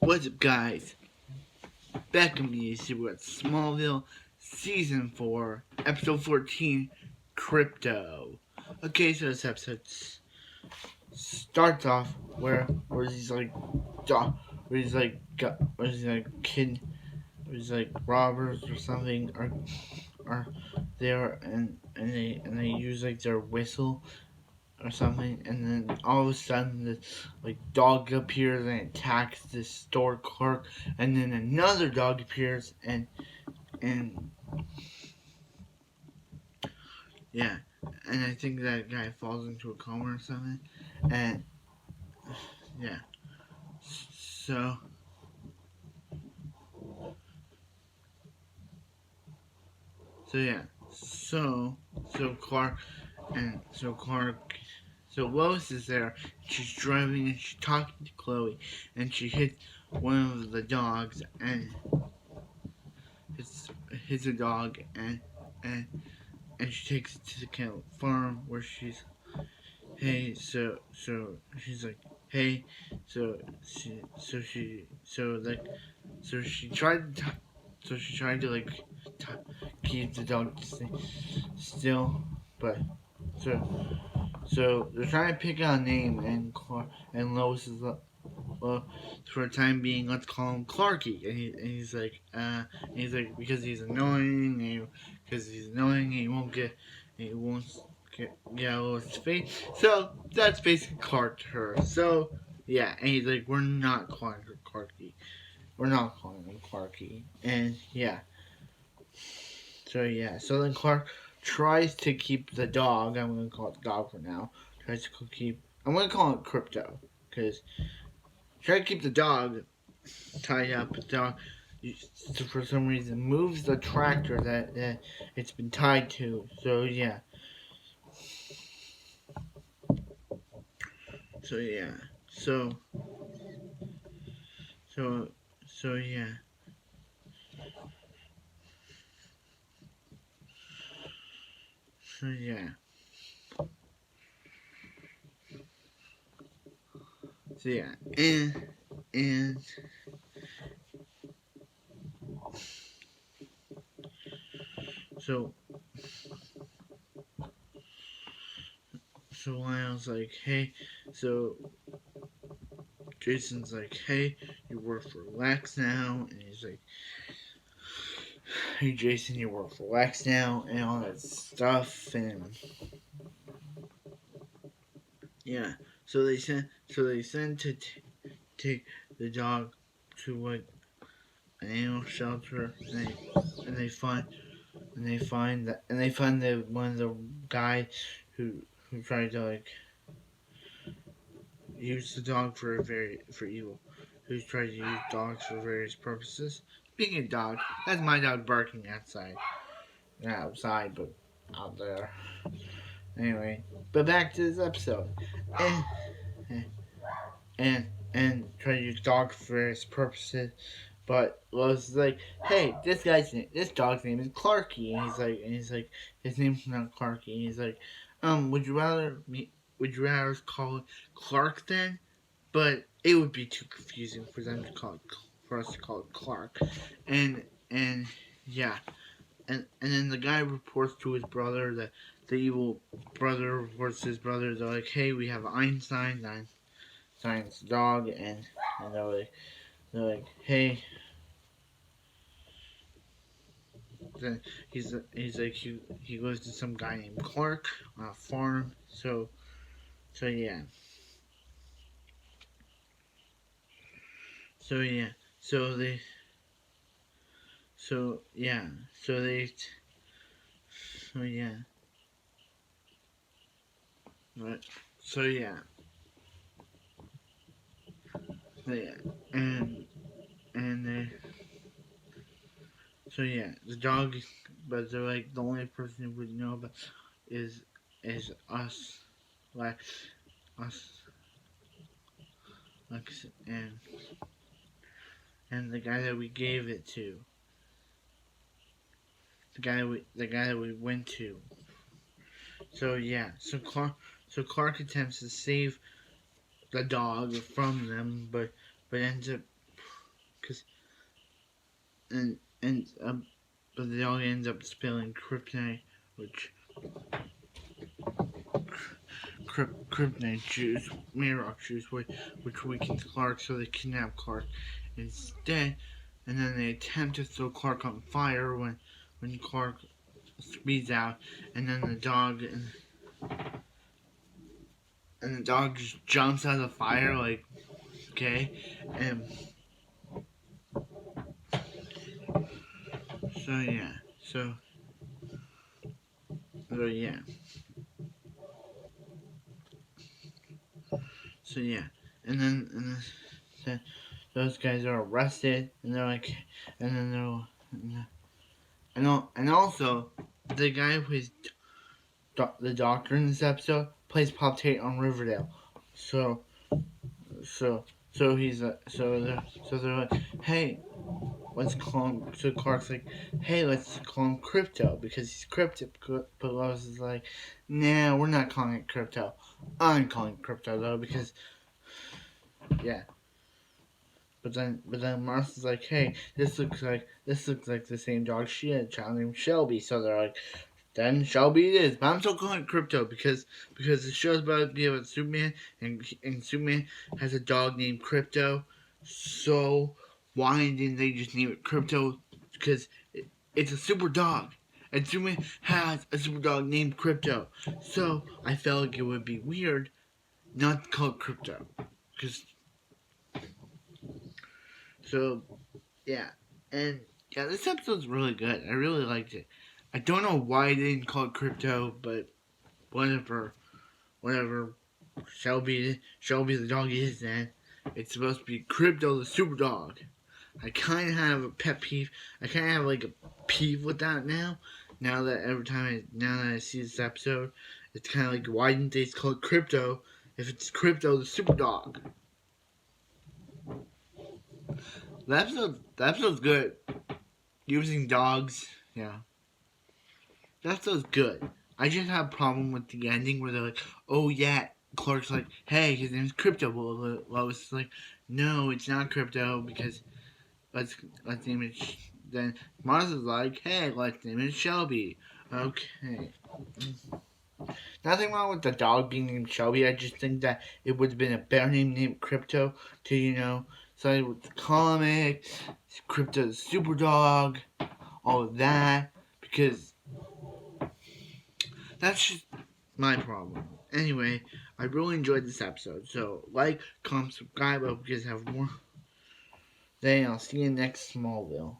What's up, guys? Back in the issue with Smallville, Season 4, Episode 14, Krypto. Okay, so this episode starts off where he's like, where he's like, kid, where he's like robbers or something are there, and they use like their whistle or something, and then all of a sudden this like dog appears and attacks this store clerk, and then another dog appears and yeah, and I think that guy falls into a coma or something, and yeah, so yeah, so Clark and so Lois is there. She's driving and she's talking to Chloe, and she hits one of the dogs and hits a dog and and she takes it to the cattle farm where she's hey so she's like hey so she tried to like t- keep the dog still, but so they're trying to pick out a name, and Lois is well, for the time being, let's call him Clarky. And he's like, because he's annoying, he won't get out of his face. So that's basically Clark to her. So yeah, and he's like, we're not calling her Clarky. We're not calling him Clarky. And yeah, so then Clark tries to keep the dog. I'm gonna call it the dog for now. Tries to keep. I'm gonna call it Krypto because try to keep the dog tied up. The dog, for some reason, moves the tractor that it's been tied to. So yeah. So yeah. So so so yeah. So yeah. So yeah. And so I was like, hey, so Jason's like, hey, you work for Lex now, and he's like, hey Jason, you work for Lex now, and all that stuff, and yeah. So they send to take the dog to like an animal shelter, and they find that one of the guys who tried to like use the dog for evil, who's tried to use dogs for various purposes. Speaking of dog, that's my dog barking outside. Not outside, but out there. Anyway, but back to this episode, and and try to use dogs for various purposes. But Lois is like, hey, this dog's name is Clarky, and he's like, his name's not Clarky. And he's like, would you rather call it Clark then? But it would be too confusing for them to call it, for us to call it Clark, and yeah, and then the guy reports to his brother that the evil brother reports to his brother. They're like, hey, we have Einstein's dog, and they're like, hey. Then he's like he goes to some guy named Clark on a farm. So yeah. So yeah. So they so yeah. So they so yeah. Right. So yeah. So yeah. And they so yeah. The dog, but they're like the only person who would know about is us, like us, like and the guy that we gave it to, the guy that we went to. So yeah, so Clark attempts to save the dog from them, but ends up cause and but the dog ends up spilling kryptonite, which kryptonite juice, Mirrock juice, which weakens Clark, so they kidnap Clark instead, and then they attempt to throw Clark on fire when Clark speeds out, and then the dog and the dog just jumps out of the fire, like, okay, and so yeah, so yeah, so yeah, and then those guys are arrested, and they're like, and then and also the guy who plays the doctor in this episode plays Pop Tate on Riverdale, so so he's so they're like, hey, let's call him. So Clark's like, hey, let's call him Krypto because he's cryptic. But Lois is like, nah, we're not calling it Krypto. I'm calling it Krypto though because yeah. But then Martha's like, hey, this looks like the same dog. She had a child named Shelby. So they're like, then Shelby it is. But I'm still calling it Krypto because the show's about to be about Superman and Superman has a dog named Krypto. So why didn't they just name it Krypto? Because it's a super dog. And Superman has a super dog named Krypto. So I felt like it would be weird not to call it Krypto. Because so yeah. And yeah, this episode's really good. I really liked it. I don't know why they didn't call it Krypto, but whatever. Shelby the dog is then. It's supposed to be Krypto the super dog. I kind of have a pet peeve. I kind of have like a peeve with that now. Now that I see this episode, it's kind of like, why didn't they call it Krypto if it's Krypto the super dog? The episode's good. Using dogs, yeah. That episode's good. I just have a problem with the ending where they're like, oh yeah, Clark's like, hey, his name's Krypto. Well, Lois is like, no, it's not Krypto because let's name it. Then Martha's like, hey, let's name it Shelby. Okay. Nothing wrong with the dog being named Shelby. I just think that it would have been a better name named Krypto to, side with the comics, Krypto the super dog, all of that, because that's just my problem. Anyway, I really enjoyed this episode. So, like, comment, subscribe. I hope you guys have more. Then I'll see you next Smallville.